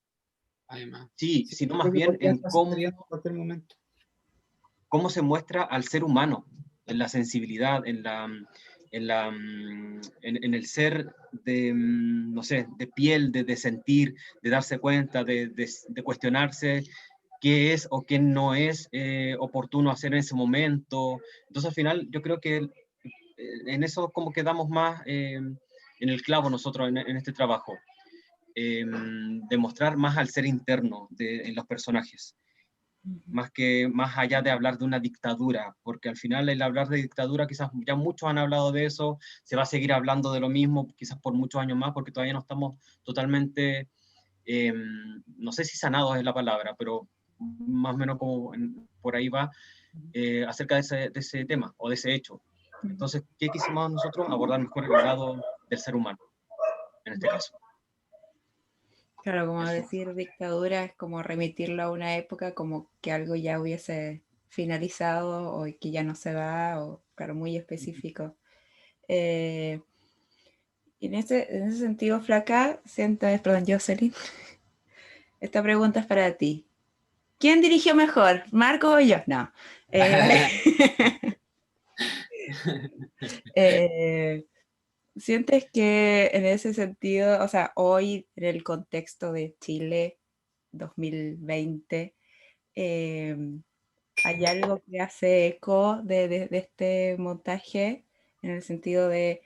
además. sí, Sí, sino yo más creo que bien podría en estar sucediendo en cualquier momento. cómo se muestra al ser humano, en la sensibilidad, en el ser de, no sé, de piel, de sentir, de darse cuenta, de cuestionarse qué es o qué no es oportuno hacer en ese momento. Entonces al final yo creo que en eso como quedamos más en el clavo nosotros en este trabajo, demostrar más al ser interno en los personajes, más allá de hablar de una dictadura, porque al final el hablar de dictadura, quizás ya muchos han hablado de eso, se va a seguir hablando de lo mismo, quizás por muchos años más, porque todavía no estamos totalmente, no sé si sanados es la palabra, pero más o menos como por ahí va, acerca de ese tema o de ese hecho. Entonces, ¿qué quisimos nosotros? Abordar mejor el lado del ser humano, en este caso. Claro, como Eso. decir dictadura es como remitirlo a una época como que algo ya hubiese finalizado o que ya no se da, o claro, muy específico. Eh, y en ese sentido, Flaca, perdón, Jocelyn, esta pregunta es para ti. ¿Quién dirigió mejor, Marco o yo? No. Eh, ¿Sientes que en ese sentido, o sea, hoy en el contexto de Chile 2020, hay algo que hace eco de este montaje en el sentido de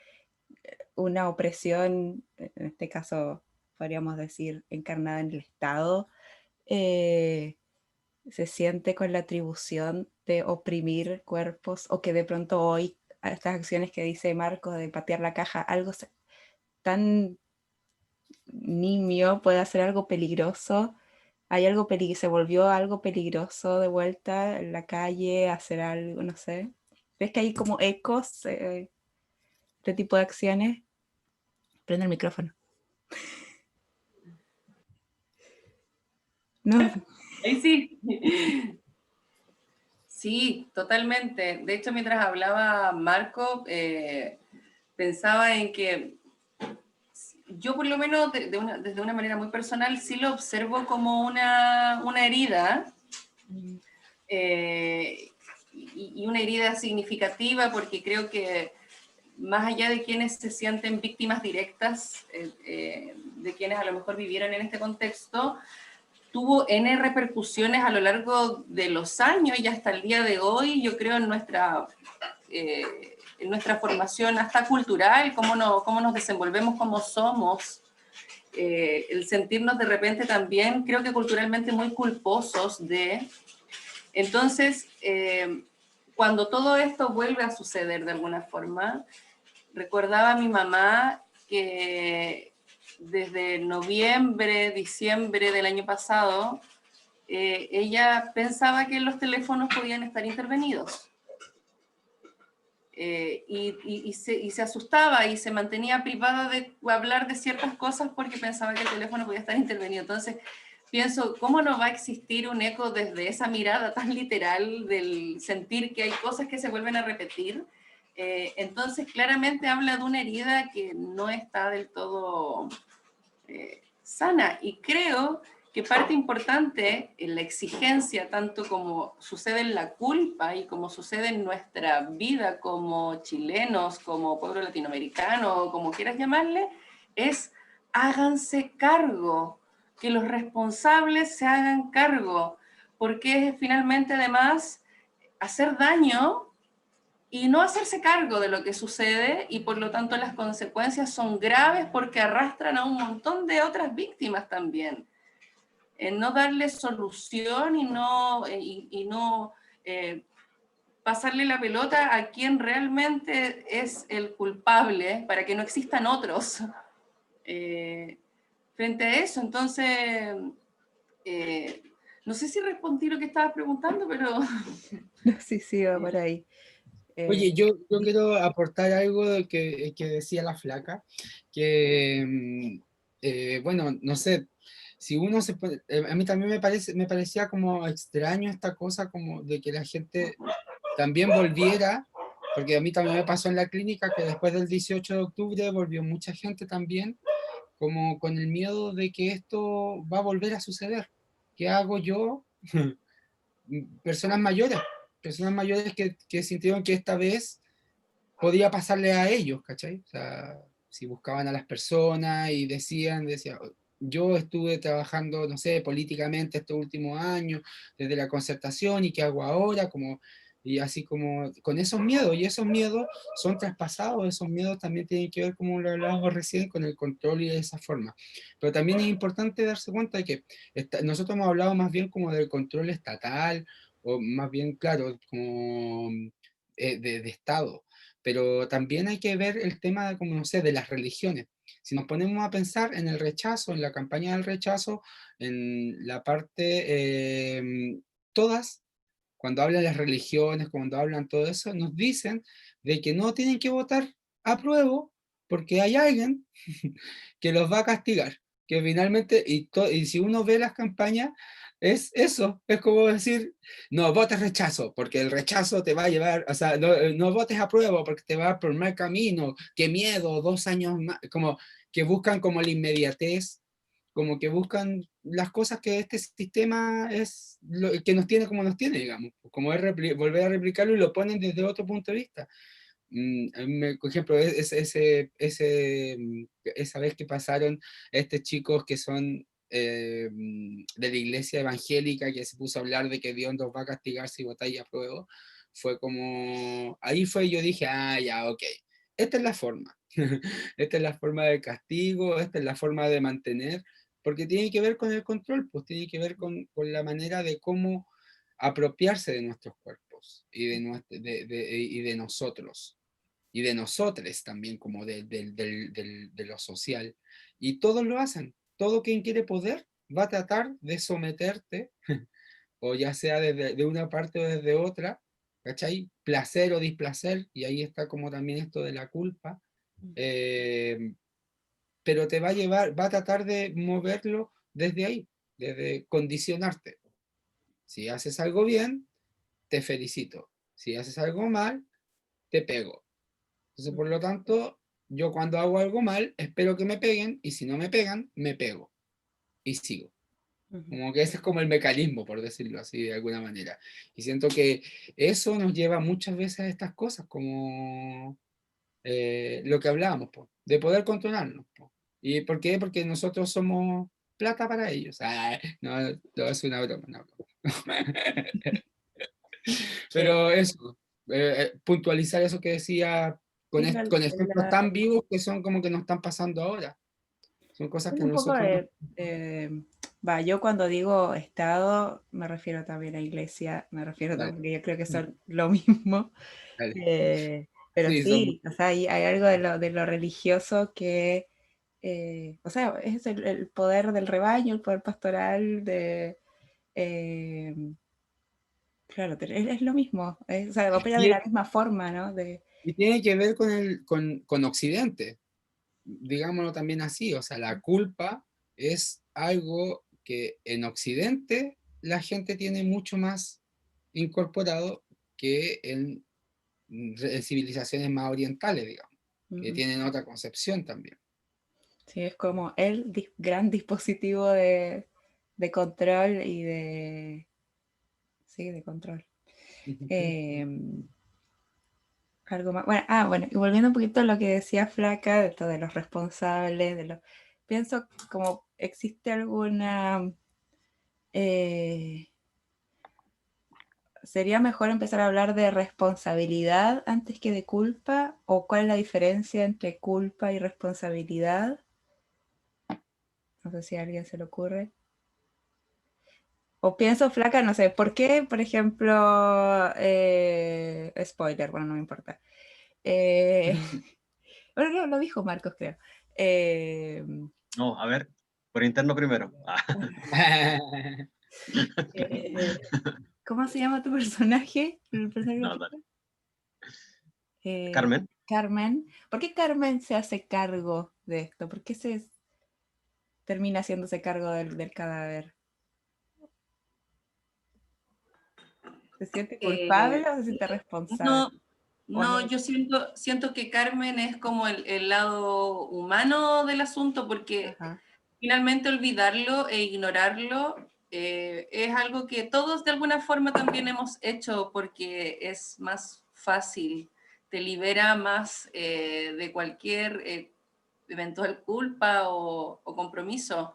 una opresión, en este caso podríamos decir encarnada en el Estado, eh, se siente con la atribución de oprimir cuerpos o que de pronto hoy a estas acciones que dice Marco de patear la caja, algo tan nimio puede hacer algo peligroso? Hay algo se volvió algo peligroso de vuelta en la calle, hacer algo, no sé. ¿Ves que hay como ecos este tipo de acciones? Prende el micrófono. No. Ahí sí. Sí, totalmente. De hecho, mientras hablaba Marco, pensaba en que yo por lo menos desde una manera muy personal sí lo observo como una herida, y una herida significativa, porque creo que más allá de quienes se sienten víctimas directas, de quienes a lo mejor vivieron en este contexto, tuvo N repercusiones a lo largo de los años y hasta el día de hoy, yo creo, en nuestra formación hasta cultural, cómo nos desenvolvemos, cómo somos, el sentirnos de repente también, creo que culturalmente muy culposos de... Entonces, cuando todo esto vuelve a suceder de alguna forma, recordaba a mi mamá que desde noviembre, diciembre del año pasado, ella pensaba que los teléfonos podían estar intervenidos. Y se asustaba y se mantenía privada de hablar de ciertas cosas porque pensaba que el teléfono podía estar intervenido. Entonces, pienso, ¿cómo no va a existir un eco desde esa mirada tan literal del sentir que hay cosas que se vuelven a repetir? Entonces, claramente habla de una herida que no está del todo sana, y creo que parte importante en la exigencia, tanto como sucede en la culpa y como sucede en nuestra vida como chilenos, como pueblo latinoamericano, como quieras llamarle, es háganse cargo, que los responsables se hagan cargo, porque finalmente además hacer daño y no hacerse cargo de lo que sucede, y por lo tanto las consecuencias son graves porque arrastran a un montón de otras víctimas también. No darle solución y no pasarle la pelota a quien realmente es el culpable para que no existan otros frente a eso. Entonces, no sé si respondí lo que estabas preguntando, pero... No, sí, sí, va por ahí. Oye, yo quiero aportar algo que decía la flaca, que, bueno, no sé, si uno se puede, a mí también me parecía como extraño esta cosa como de que la gente también volviera, porque a mí también me pasó en la clínica que después del 18 de octubre volvió mucha gente también, como con el miedo de que esto va a volver a suceder. ¿Qué hago yo? Personas mayores, personas mayores que sintieron que esta vez podía pasarle a ellos, ¿cachai? O sea, si buscaban a las personas y decían, yo estuve trabajando, no sé, políticamente estos últimos años, desde la concertación, ¿y qué hago ahora? Como, y así como con esos miedos, y esos miedos son traspasados, esos miedos también tienen que ver, como lo hablábamos recién, con el control y de esa forma. Pero también es importante darse cuenta de que nosotros hemos hablado más bien como del control estatal, o más bien, claro, como de Estado, pero también hay que ver el tema, como no sé, de las religiones. Si nos ponemos a pensar en el rechazo, en la campaña del rechazo, en la parte, todas, cuando hablan las religiones, cuando hablan todo eso, nos dicen de que no tienen que votar a prueba porque hay alguien que los va a castigar, que finalmente, y si uno ve las campañas, es eso, es como decir, no votes rechazo, porque el rechazo te va a llevar, o sea, no votes a prueba porque te va por mal camino, qué miedo, 2 años más, como que buscan como la inmediatez, como que buscan las cosas que este sistema es, que nos tiene como nos tiene, digamos, como es volver a replicarlo y lo ponen desde otro punto de vista. Por ejemplo, esa vez que pasaron estos chicos que son de la iglesia evangélica, que se puso a hablar de que Dios nos va a castigar si votáis a prueba, fue como, ahí fue, yo dije, ah, ya, ok, esta es la forma, esta es la forma de castigo, esta es la forma de mantener, porque tiene que ver con el control, pues tiene que ver con la manera de cómo apropiarse de nuestros cuerpos y de nosotros y de nosotros también, como de lo social. Y todos lo hacen. Todo quien quiere poder va a tratar de someterte, o ya sea desde de una parte o desde otra, ¿cachai? Placer o displacer, y ahí está como también esto de la culpa, eh, pero te va a llevar, va a tratar de moverlo desde ahí, desde condicionarte. Si haces algo bien, te felicito. Si haces algo mal, te pego. Entonces, por lo tanto, yo cuando hago algo mal, espero que me peguen, y si no me pegan, me pego y sigo. Como que ese es como el mecanismo, por decirlo así, de alguna manera. Y siento que eso nos lleva muchas veces a estas cosas, como lo que hablábamos, po, de poder controlarnos. Po. ¿Y por qué? Porque nosotros somos plata para ellos. Ah, no, no, es una broma. No. Sí, Pero eso, puntualizar eso que decía con, sí, con ejemplos tan vivos que son como que nos están pasando ahora. Son cosas que un poco nosotros no... yo cuando digo Estado me refiero también a iglesia, me refiero Dale, también, porque yo creo que son lo mismo. dale. Pero Sí, son... sí, o sea, hay algo de lo religioso que, o sea, es el poder del rebaño, el poder pastoral, eh, claro, es lo mismo, o sea, opera de Y, la misma forma, ¿no? y tiene que ver con Occidente, digámoslo también así, o sea, la culpa es algo que en Occidente la gente tiene mucho más incorporado que en civilizaciones más orientales, digamos, que tienen otra concepción también. Sí, es como el gran dispositivo de control y de... Sí, de control. Algo más. Bueno, bueno, y volviendo un poquito a lo que decía Flaca, de esto de los responsables, pienso como existe alguna ¿sería mejor empezar a hablar de responsabilidad antes que de culpa? ¿O cuál es la diferencia entre culpa y responsabilidad? No sé si a alguien se le ocurre. O pienso, flaca, no sé, ¿por qué, por ejemplo, spoiler, bueno, no me importa. Eh, bueno, no, lo dijo Marcos, creo. Eh, No, a ver, por interno primero. eh, ¿Cómo se llama tu personaje? ¿El personaje No, principal? dale. Carmen. Carmen. ¿Por qué Carmen se hace cargo de esto? ¿Por qué se termina haciéndose cargo del cadáver? ¿Se siente culpable Eh, o se siente responsable? no, ¿O no? no, yo siento que Carmen es como el lado humano del asunto, porque Ajá. finalmente olvidarlo e ignorarlo es algo que todos de alguna forma también hemos hecho porque es más fácil, te libera más de cualquier eventual culpa o compromiso.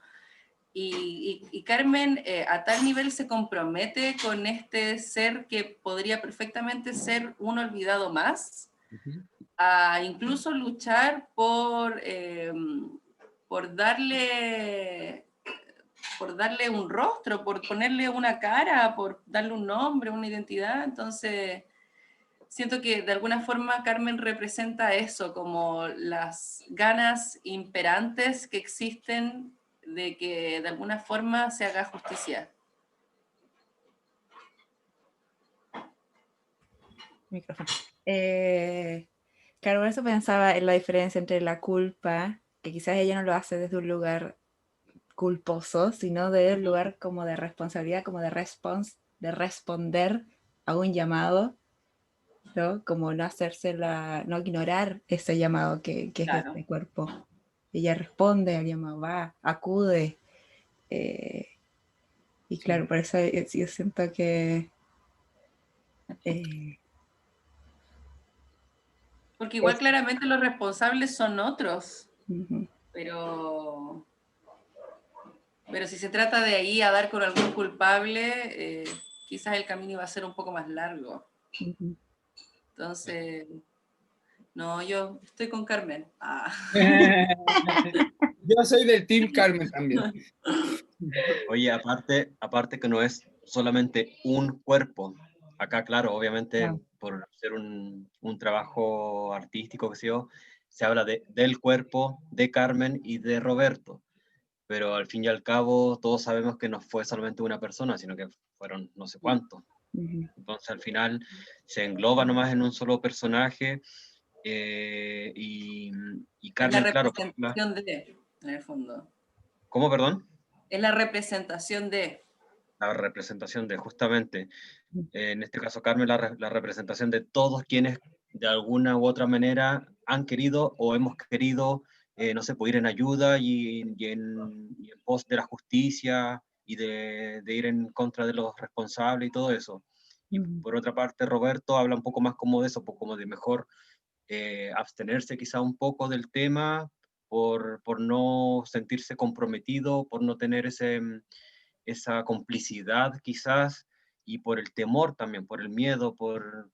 Y Carmen a tal nivel se compromete con este ser que podría perfectamente ser un olvidado más, Ujú. a incluso luchar por darle un rostro, por ponerle una cara, por darle un nombre, una identidad. Entonces, siento que de alguna forma Carmen representa eso, como las ganas imperantes que existen de que de alguna forma se haga justicia. Micrófono. Claro, por eso pensaba en la diferencia entre la culpa, que quizás ella no lo hace desde un lugar culposo, sino de un lugar como de responsabilidad, como de responder a un llamado, ¿no? Como no no ignorar ese llamado que es de Claro. este cuerpo. Ella responde al llamado, va, acude. eh, y Sí. claro, por eso yo siento que eh, Porque igual es, claramente los responsables son otros, ujú, pero, pero si se trata de ahí a dar con algún culpable, quizás el camino iba a ser un poco más largo. ujú. Entonces, no, yo estoy con Carmen. Ah. Yo soy del Team Carmen también. Oye, aparte que no es solamente un cuerpo. Acá, claro, obviamente Claro. por ser un trabajo artístico, que sé yo, se habla del cuerpo, de Carmen y de Roberto. Pero al fin y al cabo todos sabemos que no fue solamente una persona, sino que fueron no sé cuántos. Ujú. Entonces al final se engloba nomás en un solo personaje y Es la Carmen, claro, representación de, en el fondo. ¿cómo, perdón? Es la representación de. La representación de justamente, en este caso Carmen, la representación de todos quienes de alguna u otra manera han querido o hemos querido, no sé, pues ir en ayuda y en pos de la justicia y de ir en contra de los responsables y todo eso. Y Ujú. por otra parte, Roberto habla un poco más como de eso, pues como de mejor abstenerse quizá un poco del tema por no sentirse comprometido, por no tener esa complicidad quizás y por el temor también, por el miedo, por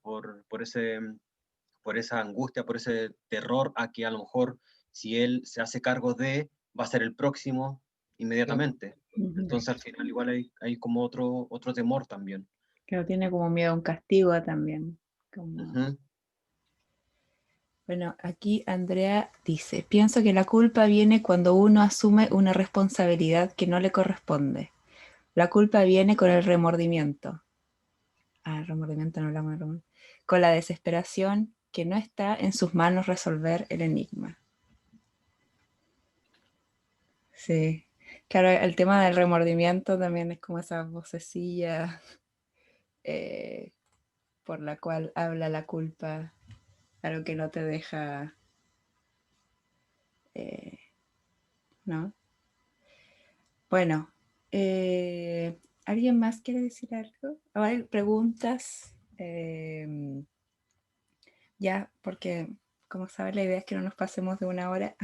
esa angustia, por ese terror a que a lo mejor si él se hace cargo de, va a ser el próximo inmediatamente. Ujú. Entonces al final igual hay como otro temor también. Claro, tiene como miedo a un castigo también. Como... Ujú. Bueno, aquí Andrea dice, pienso que la culpa viene cuando uno asume una responsabilidad que no le corresponde. La culpa viene con el remordimiento. Ah, el remordimiento no hablamos de remordimiento. Con la desesperación que no está en sus manos resolver el enigma. Sí. Claro, el tema del remordimiento también es como esa vocecilla eh, por la cual habla la culpa, algo que no te deja, eh, ¿no? Bueno, ¿alguien más quiere decir algo? ¿O hay preguntas? Ya, porque como sabes, la idea es que no nos pasemos de una hora.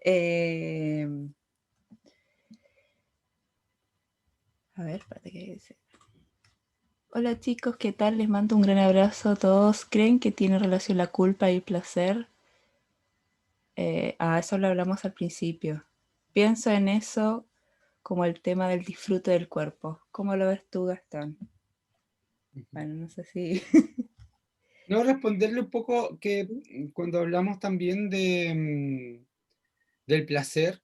Eh, a ver, espérate qué dice. Hola chicos, ¿qué tal? Les mando un gran abrazo a todos. ¿Creen que tiene relación la culpa y el placer? A eso lo hablamos al principio. Pienso en eso como el tema del disfrute del cuerpo. ¿Cómo lo ves tú, Gastón? Ujú. Bueno, no sé si... No, responderle un poco que cuando hablamos también del placer,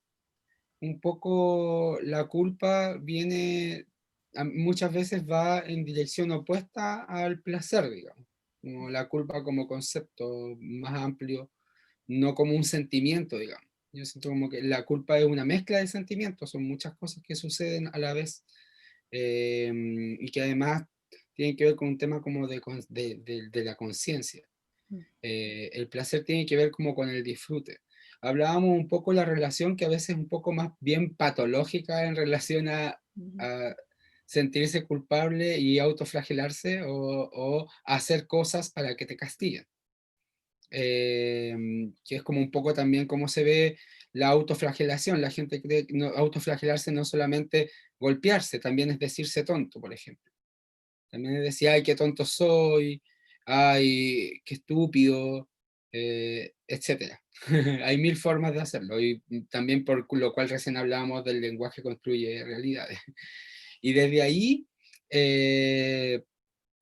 un poco la culpa viene, muchas veces va en dirección opuesta al placer, digamos. Como la culpa como concepto más amplio, no como un sentimiento, digamos. Yo siento como que la culpa es una mezcla de sentimientos, son muchas cosas que suceden a la vez, y que además tienen que ver con un tema como de la conciencia. El placer tiene que ver como con el disfrute. Hablábamos un poco de la relación que a veces es un poco más bien patológica en relación a sentirse culpable y autoflagelarse o hacer cosas para que te castiguen. Que es como un poco también cómo se ve la autoflagelación. La gente cree que autoflagelarse no solamente golpearse, también es decirse tonto, por ejemplo. También es decir, ay, qué tonto soy, ay, qué estúpido, etcétera. Hay mil formas de hacerlo y también por lo cual recién hablábamos del lenguaje construye realidades. Y desde ahí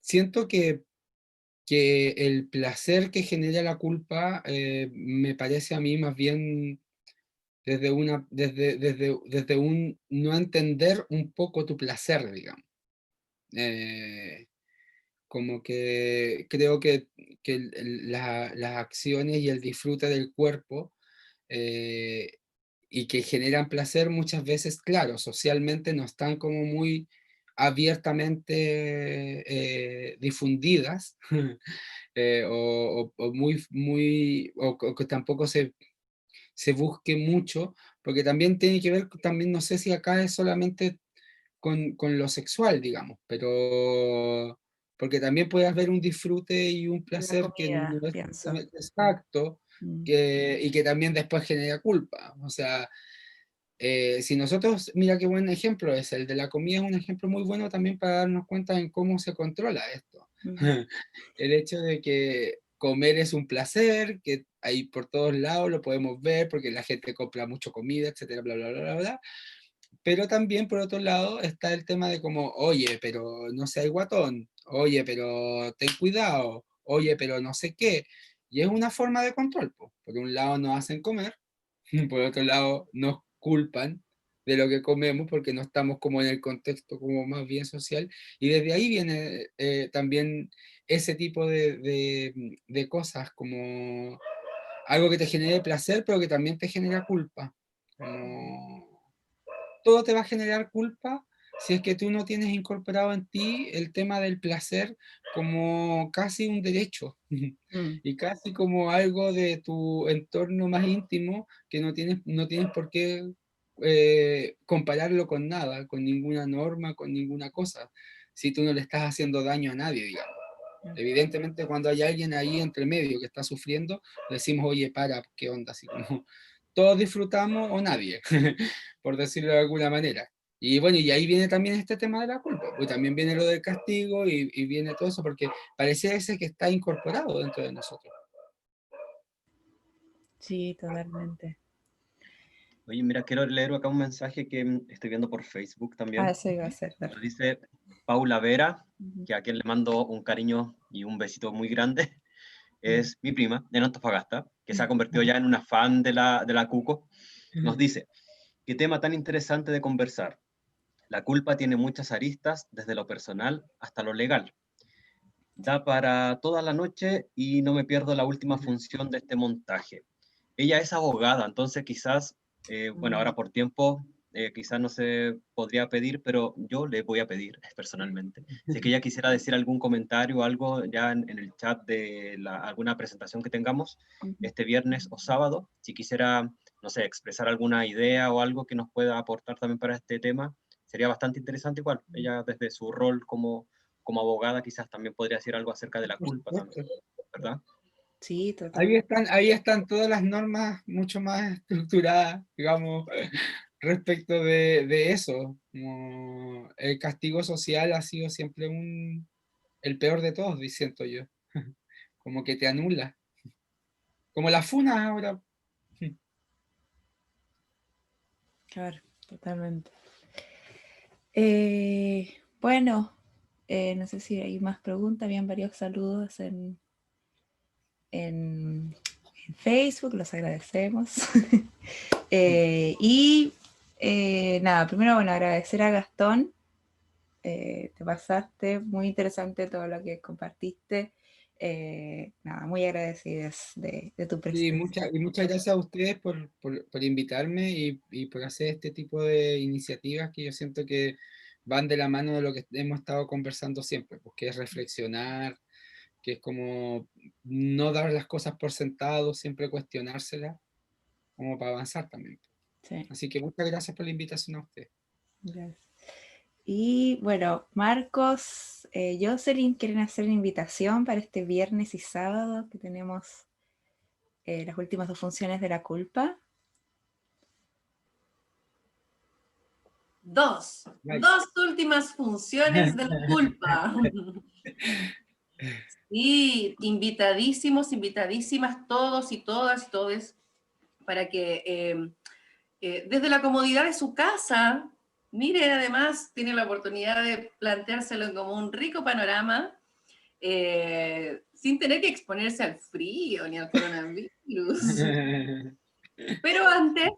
siento que el placer que genera la culpa me parece a mí más bien desde un no entender un poco tu placer, digamos. Eh, Como que creo que las acciones y el disfrute del cuerpo eh, y que generan placer muchas veces, claro, socialmente no están como muy abiertamente difundidas o o que tampoco se busque mucho, porque también tiene que ver, también no sé si acá es solamente con lo sexual, digamos, pero porque también puede haber un disfrute y un La placer que comida, no es pienso. exacto, Mm. y que también después genera culpa. O sea, si nosotros, mira qué buen ejemplo es, el de la comida es un ejemplo muy bueno también para darnos cuenta en cómo se controla esto. Mm. El hecho de que comer es un placer, que ahí por todos lados lo podemos ver porque la gente compra mucho comida, etcétera, bla, bla, bla, bla, bla. Pero también, por otro lado, está el tema de como, oye, pero no seas guatón, oye, pero ten cuidado, oye, pero no sé qué. Y es una forma de control, po. Por un lado nos hacen comer, por otro lado nos culpan de lo que comemos porque no estamos como en el contexto como más bien social. Y desde ahí viene también ese tipo de cosas, como algo que te genere placer, pero que también te genera culpa. Como todo te va a generar culpa si es que tú no tienes incorporado en ti el tema del placer como casi un derecho Mm. y casi como algo de tu entorno más íntimo que no tienes por qué compararlo con nada, con ninguna norma, con ninguna cosa, si tú no le estás haciendo daño a nadie, digamos. Evidentemente, cuando hay alguien ahí entre medio que está sufriendo, decimos, oye, para, ¿qué onda? Así como todos disfrutamos o nadie, por decirlo de alguna manera. Y bueno, y ahí viene también este tema de la culpa, pues también viene lo del castigo y viene todo eso, porque parece ese que está incorporado dentro de nosotros. Sí, totalmente. Oye, mira, quiero leer acá un mensaje que estoy viendo por Facebook Ah, también. eso iba a ser. Dale. Nos dice Paula Vera, Ujú. que a quien le mando un cariño y un besito muy grande. Es mi prima en Antofagasta, que se ha convertido ya en una fan de la Cuco. Nos dice, qué tema tan interesante de conversar. La culpa tiene muchas aristas, desde lo personal hasta lo legal. Da para toda la noche y no me pierdo la última función de este montaje. Ella es abogada, entonces quizás, bueno, Mm. ahora por tiempo, quizás no se podría pedir, pero yo le voy a pedir personalmente. Si es que ella quisiera decir algún comentario o algo ya en el chat de alguna presentación que tengamos Ujú. este viernes o sábado, si quisiera, no sé, expresar alguna idea o algo que nos pueda aportar también para este tema, sería bastante interesante igual. Ella desde su rol como abogada quizás también podría decir algo acerca de la Por culpa también, supuesto. ¿verdad? Sí, Ahí están todas las normas mucho más estructuradas, digamos, respecto de eso. Como el castigo social ha sido siempre el peor de todos, siento yo. Como que te anula. Como la funa ahora. Claro, totalmente. Bueno, no sé si hay más preguntas, habían varios saludos en Facebook, los agradecemos. Y nada, primero, bueno, agradecer a Gastón. Te pasaste, muy interesante todo lo que compartiste. Nada, muy agradecidas de tu Sí, presencia. muchas gracias a ustedes por invitarme y por hacer este tipo de iniciativas que yo siento que van de la mano de lo que hemos estado conversando siempre, pues, que es reflexionar, que es como no dar las cosas por sentado, siempre cuestionárselas, como para avanzar también. Sí, Así que muchas gracias por la invitación a ustedes. gracias. Y bueno, Marcos, Jocelyn quieren hacer una invitación para este viernes y sábado que tenemos las últimas 2 funciones de La Culpa. Dos Bye. últimas funciones de La Culpa. Y invitadísimos, invitadísimas todos y todas y todes para que desde la comodidad de su casa, mire, además tiene la oportunidad de planteárselo como un rico panorama, sin tener que exponerse al frío ni al coronavirus. Pero antes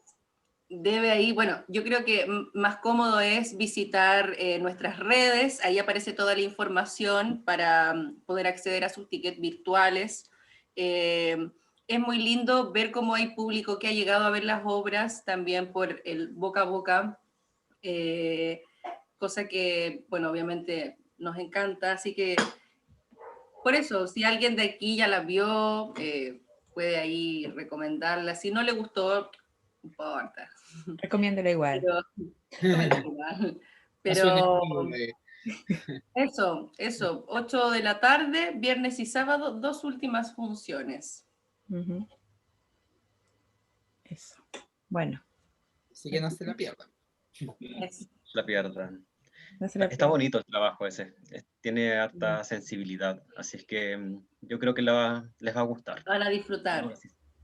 debe ahí, bueno, yo creo que más cómodo es visitar nuestras redes, ahí aparece toda la información para poder acceder a sus tickets virtuales. Es muy lindo ver cómo hay público que ha llegado a ver las obras también por el boca a boca, eh, cosa que, bueno, obviamente nos encanta, así que por eso, si alguien de aquí ya la vio, puede ahí recomendarla, si no le gustó, no importa. Recomiéndolo igual. Haz un Pero estudio de... eso, 8 de la tarde, viernes y sábado, 2 últimas funciones. Ujú. Eso. Bueno, Así que no se la pierdan. Eso. La pierdan. no se la Está pierdan. bonito el trabajo ese, tiene harta sensibilidad, así es que yo creo que les va a gustar. Van a disfrutar.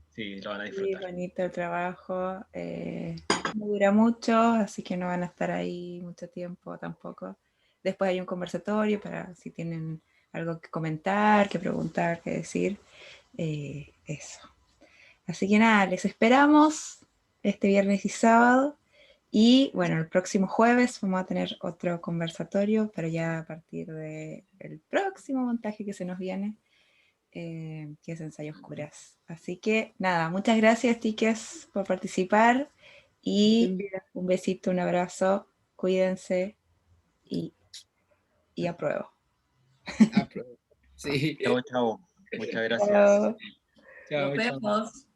Sí, lo van a Sí, disfrutar. bonito el trabajo. No dura mucho, así que no van a estar ahí mucho tiempo tampoco. Después hay un conversatorio para si tienen algo que comentar, que preguntar, que decir. Eso. Así que nada, les esperamos este viernes y sábado. Y bueno, el próximo jueves vamos a tener otro conversatorio, pero ya a partir del próximo montaje que se nos viene, que es Ensayos Curas. Así que nada, muchas gracias, Tiques, por participar. Y un besito, un abrazo, cuídense y apruebo. Ah, sí. Chao, chao. Muchas gracias. Chao. Chao, Nos chao. vemos.